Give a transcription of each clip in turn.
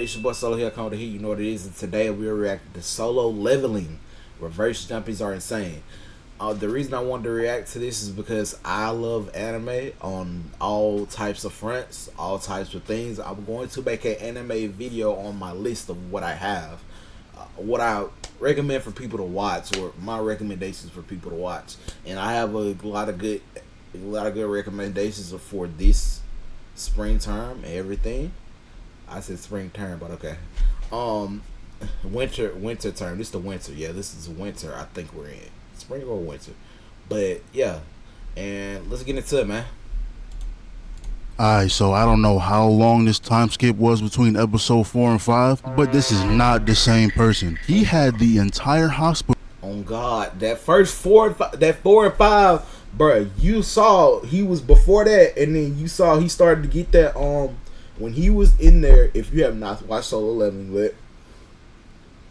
It's your boy Solo here, coming to heat. You know what it is. And today we are reacting to Solo Leveling. Reverse jumpies are insane. The reason I wanted to react to this is because I love anime on all types of fronts, all types of things. I'm going to make an anime video on my list of what I have, what I recommend for people to watch, or my recommendations for people to watch. And I have a lot of good recommendations for this spring term and everything. I said spring term, but okay. Winter term. This is the winter. Yeah, this is winter. I think we're in spring or winter, but yeah. And let's get into it, man. Alright, so I don't know how long this time skip was between episode 4 and 5, but this is not the same person. He had the entire hospital. Oh God, that first 4 and 5, that 4 and 5, bruh. You saw he was before that, and then you saw he started to get that when he was in there. If you have not watched Solo Leveling,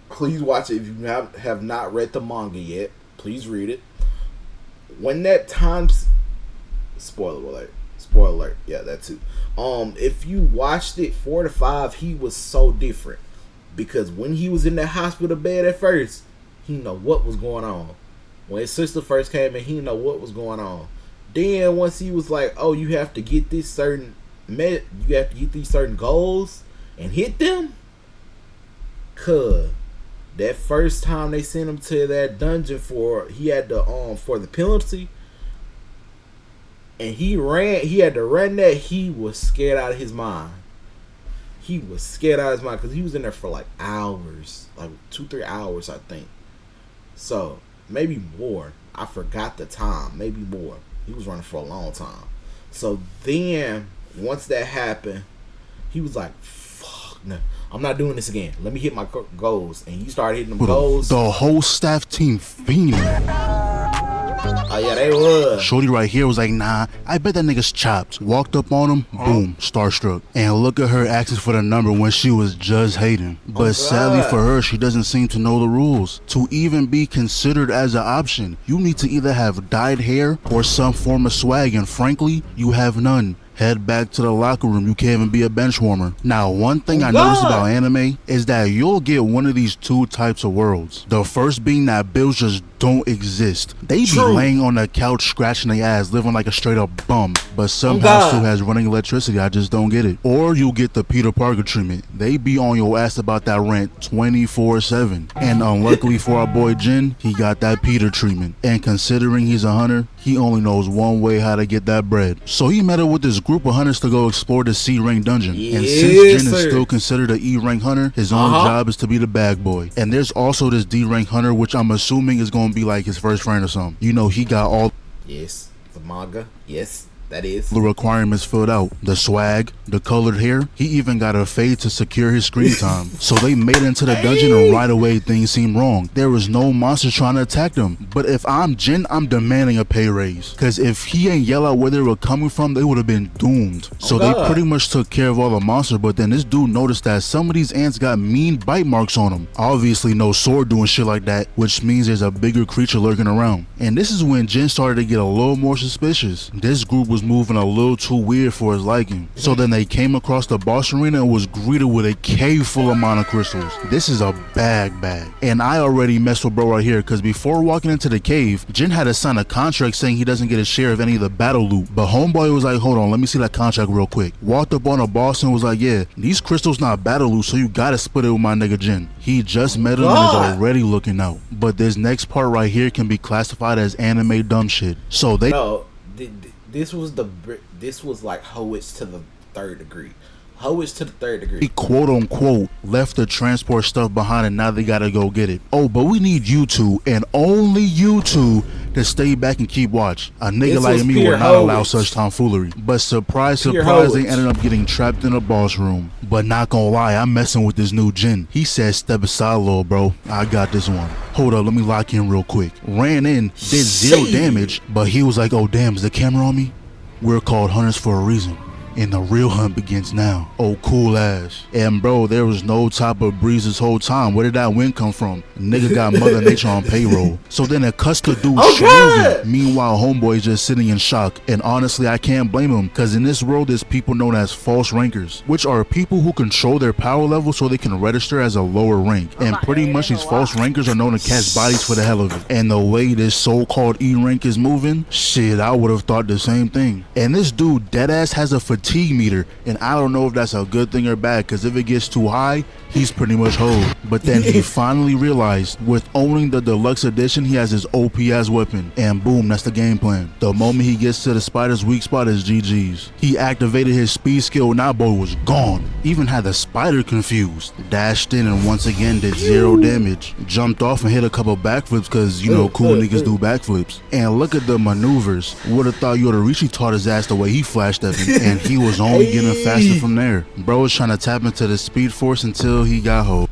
please watch it. If you have not read the manga yet, please read it. When that time's spoiler alert, yeah, that too. If you watched it 4 to 5, he was so different, because when he was in that hospital bed at first, he didn't know what was going on. When his sister first came in, he didn't know what was going on. Then once he was like, oh, you have to get this certain these certain goals and hit them. Cause that first time they sent him to that dungeon for the penalty, and he had to run that, he was scared out of his mind. He was scared out of his mind because he was in there for like hours, like 2-3 hours, I think. So maybe more. I forgot the time. Maybe more. He was running for a long time. So then once that happened, he was like, fuck no, I'm not doing this again. Let me hit my goals. And he started hitting them goals. The whole staff team fiending. Oh yeah, they was. Shorty right here was like, nah, I bet that nigga's chopped. Walked up on him, boom, starstruck. And look at her asking for the number when she was just hating. But sadly for her, she doesn't seem to know the rules. To even be considered as an option, you need to either have dyed hair or some form of swag, and frankly, you have none. Head back to the locker room. You can't even be a bench warmer. Now, one thing I noticed about anime is that you'll get one of these two types of worlds. The first being that bills just don't exist. They be laying on the couch scratching their ass, living like a straight up bum, but somehow still has running electricity. I just don't get it. Or you'll get the Peter Parker treatment. They be on your ass about that rent 24/7. And unluckily for our boy Jin, he got that Peter treatment. And considering he's a hunter, he only knows one way how to get that bread. So he met up with this group of hunters to go explore the C-rank dungeon. And since Jin is still considered an E-rank hunter, his only job is to be the bag boy. And there's also this D-rank hunter, which I'm assuming is going to be like his first friend or something. You know, he got all the manga. Yes, that is the requirements filled out. The swag, the colored hair, he even got a fade to secure his screen time. So they made it into the dungeon, and right away things seemed wrong. There was no monster trying to attack them. But if I'm Jin, I'm demanding a pay raise, because if he ain't yell out where they were coming from, they would have been doomed. So they pretty much took care of all the monsters, but then this dude noticed that some of these ants got mean bite marks on them. Obviously no sword doing shit like that, which means there's a bigger creature lurking around. And this is when Jin started to get a little more suspicious. This group was moving a little too weird for his liking. So then they came across the boss arena and was greeted with a cave full of mana crystals. This is a bag. And I already messed with bro right here, because before walking into the cave, Jin had to sign a contract saying he doesn't get a share of any of the battle loot. But homeboy was like, hold on, let me see that contract real quick. Walked up on a boss and was like, yeah, these crystals not battle loot, so you gotta split it with my nigga Jin. He just met him and is already looking out. But this next part right here can be classified as anime dumb shit. So they this was like Howitz to the third degree. Howitz to the third degree. He quote unquote left the transport stuff behind, and now they gotta go get it. Oh, but we need you two, and only you two, to stay back and keep watch. A nigga like me would not allow such tomfoolery. But surprise, they ended up getting trapped in a boss room. But not gonna lie, I'm messing with this new Jin. He said, step aside, little bro. I got this one. Hold up, let me lock in real quick. Ran in, did 0 damage, but he was like, oh damn, is the camera on me? We're called hunters for a reason. And the real hunt begins now. Oh, cool ass. And bro, there was no type of breeze this whole time. Where did that wind come from? Nigga got Mother Nature on payroll. So then it cuts the dude shmoving. Meanwhile, homeboy's just sitting in shock. And honestly, I can't blame him, because in this world there's people known as false rankers, which are people who control their power level so they can register as a lower rank. And pretty much these false rankers are known to catch bodies for the hell of it. And the way this so-called E rank is moving, shit, I would have thought the same thing. And this dude deadass has a fatigue meter, and I don't know if that's a good thing or bad, because if it gets too high, he's pretty much hoed. But then he finally realized with owning the deluxe edition, he has his OP ass weapon, and boom, that's the game plan. The moment he gets to the spider's weak spot is GG's. He activated his speed skill, and that boy was gone. Even had the spider confused. Dashed in and once again did 0 damage. Jumped off and hit a couple backflips, because you know cool niggas do backflips. And look at the maneuvers. Would've thought Yoruichi taught his ass the way he flashed at him, and he was only getting faster from there. Bro was trying to tap into the speed force until he got hold.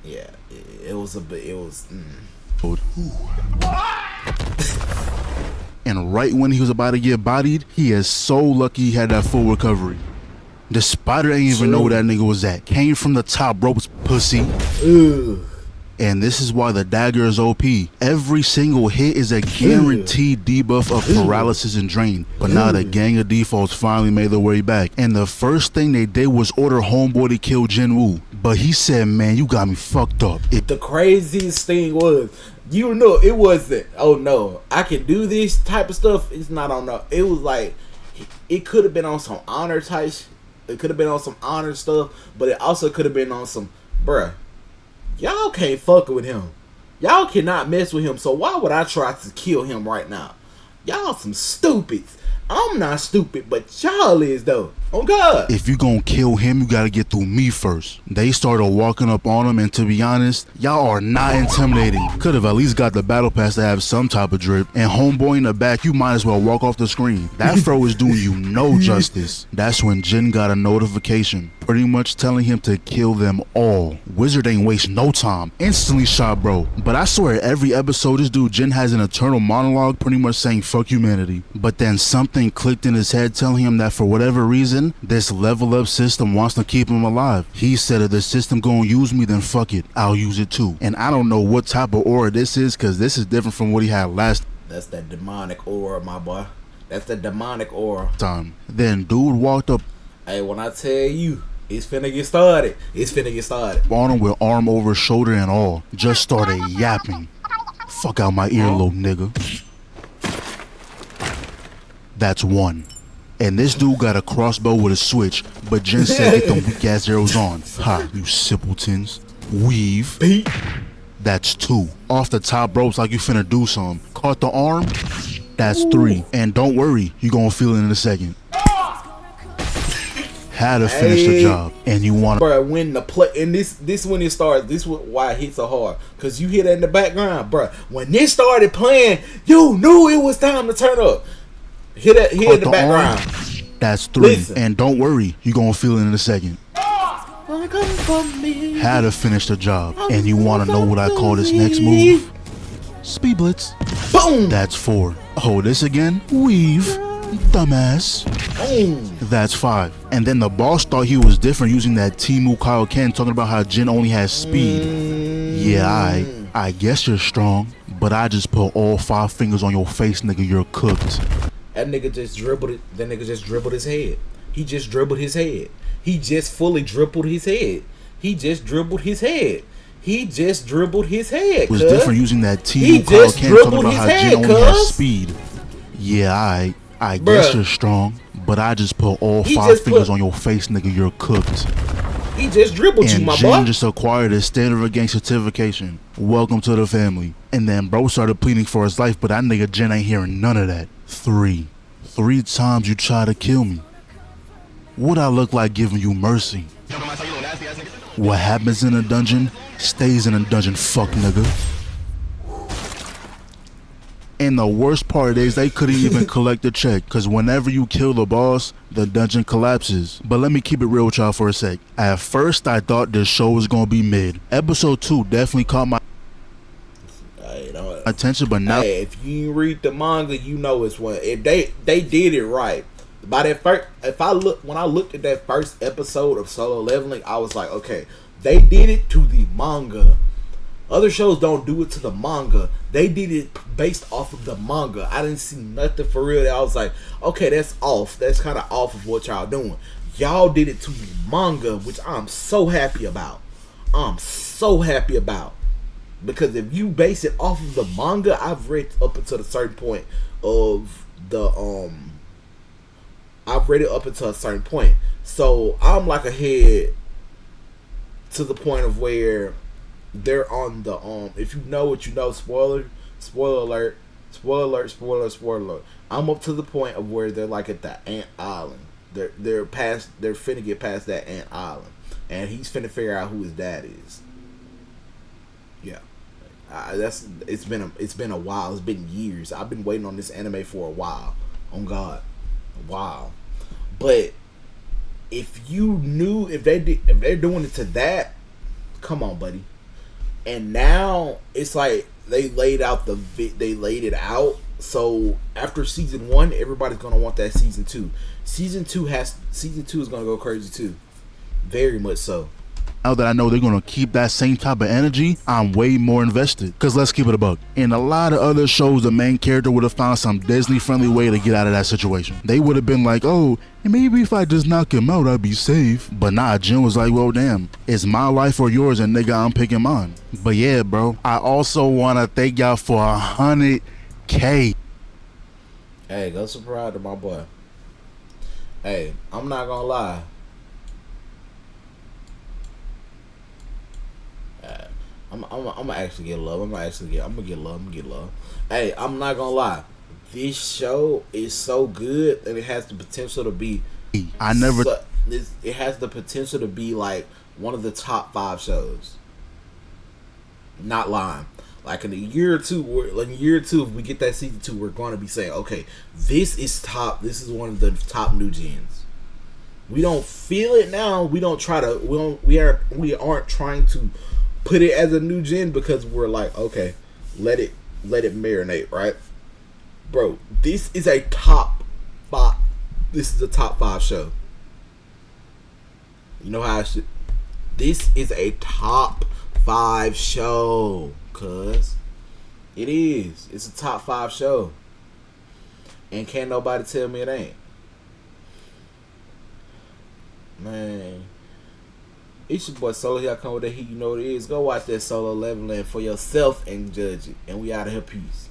Yeah, it was a bit, it was And right when he was about to get bodied, he is so lucky he had that full recovery. The spider ain't even know where that nigga was at. Came from the top ropes, pussy. And this is why the dagger is OP. Every single hit is a guaranteed debuff of paralysis and drain. But now the gang of defaults finally made their way back. And the first thing they did was order homeboy to kill Jinwoo. But he said, man, you got me fucked up. The craziest thing was, you know, it wasn't, oh no, I can do this type of stuff. It's not on no. It was like, it could have been on some honor type. It could have been on some honor stuff. But it also could have been on some, bruh, y'all can't fuck with him. Y'all cannot mess with him. So why would I try to kill him right now? Y'all some stupids. I'm not stupid, but y'all is though. Oh God. If you gonna kill him, you gotta get through me first. They started walking up on him, and to be honest, y'all are not intimidating. Could have at least got the battle pass to have some type of drip. And homeboy in the back, you might as well walk off the screen. That fro is doing you no justice. That's when Jin got a notification, pretty much telling him to kill them all. Wizard ain't waste no time. Instantly shot bro. But I swear every episode this dude Jin has an eternal monologue pretty much saying fuck humanity. But then something clicked in his head telling him that for whatever reason, this level up system wants to keep him alive. He said if the system gonna use me, then fuck it, I'll use it too. And I don't know what type of aura this is, cause this is different from what he had last. That's that demonic aura, my boy. That's the demonic aura. Time. Then dude walked up. Hey, when I tell you, it's finna get started. It's finna get started. On him with arm over shoulder and all. Just started yapping. Fuck out my earlobe, nigga. That's one. And this dude got a crossbow with a switch, but Jin said get them weak ass arrows on. Ha, you simpletons. Weave. That's 2. Off the top ropes like you finna do some. Caught the arm. That's 3. And don't worry, you gonna feel it in a second. Had to finish the job, and you wanna. Bruh, when the play, and this when it starts, this is why it hits so hard, cause you hear that in the background, bruh. When this started playing, you knew it was time to turn up. Hear that? Hear in the background. Arm, that's 3. Listen. And don't worry, you gonna feel it in a second. Had to finish the job, and you wanna know what I call this next move? Speed blitz. Boom. That's 4. Oh, this again? Weave. Dumbass. Boom. That's 5. And then the boss thought he was different using that Timu Kaioken, talking about how Jin only has speed. Yeah, I guess you're strong, but I just put all 5 fingers on your face, nigga. You're cooked. That nigga just dribbled it. That nigga just dribbled his head. He just dribbled his head. He just fully dribbled his head. He just dribbled his head. He just dribbled his head. It was different using that Timu Kaioken, talking about how Jin only has speed. Yeah, I guess you're strong, but I just put all 5 fingers on your face, nigga. You're cooked. He just dribbled you, my boy. And Jin just acquired his Standard of Gang certification. Welcome to the family. And then bro started pleading for his life, but that nigga Jin ain't hearing none of that. 3 times you try to kill me. What I look like giving you mercy? What happens in a dungeon stays in a dungeon, fuck nigga. And the worst part is they couldn't even collect the check, cause whenever you kill the boss, the dungeon collapses. But let me keep it real with y'all for a sec. At first I thought this show was gonna be mid. Episode 2 definitely caught my. You know, attention, but now Hey, if you read the manga, you know it's one. If they did it right. By that first, when I looked at that first episode of Solo Leveling, I was like, okay, they did it to the manga. Other shows don't do it to the manga. They did it based off of the manga. I didn't see nothing for real. I was like, okay, that's off. That's kind of off of what y'all doing. Y'all did it to the manga, which I'm so happy about. I'm so happy about. Because if you base it off of the manga, I've read up until a certain point of the I've read it up until a certain point. So I'm like ahead to the point of where they're on the if you know what you know, spoiler alert, spoiler alert. I'm up to the point of where they're like at the Ant Island. They're finna get past that Ant Island. And he's finna figure out who his dad is. Yeah. It's been a while. It's been years. I've been waiting on this anime for a while. Oh God, wow. But if they're doing it to that, come on, buddy. And now it's like they laid it out. So after season 1, everybody's gonna want that season 2. Season 2 is gonna go crazy too, very much so. now that I know they're gonna keep that same type of energy, I'm way more invested. Cause let's keep it a buck. In a lot of other shows, the main character would have found some Disney-friendly way to get out of that situation. They would have been like, oh, maybe if I just knock him out, I'd be safe. But nah, Jin was like, well, damn, it's my life or yours, and nigga, I'm picking mine. But yeah, bro, I also wanna thank y'all for 100K. Hey, go subscribe to my boy. Hey, I'm not gonna lie. I'm gonna actually get love. I'm gonna get love. Hey, I'm not gonna lie. This show is so good, and it has the potential to be. It has the potential to be like one of the top 5 shows. Not lying. Like in a year or two, if we get that season 2, we're going to be saying, okay, this is top. This is one of the top new gens. We don't feel it now. We don't try to. We aren't trying to put it as a new gen because we're like, okay, let it marinate, right, bro? This is a top 5. This is a top 5 show. You know how I should. This is a top 5 show, cuz it is. It's a top 5 show, and can't nobody tell me it ain't. Man, it's your boy Solo here. I come with the heat. You know what it is. Go watch that Solo Leveling for yourself and judge it. And we out of here. Peace.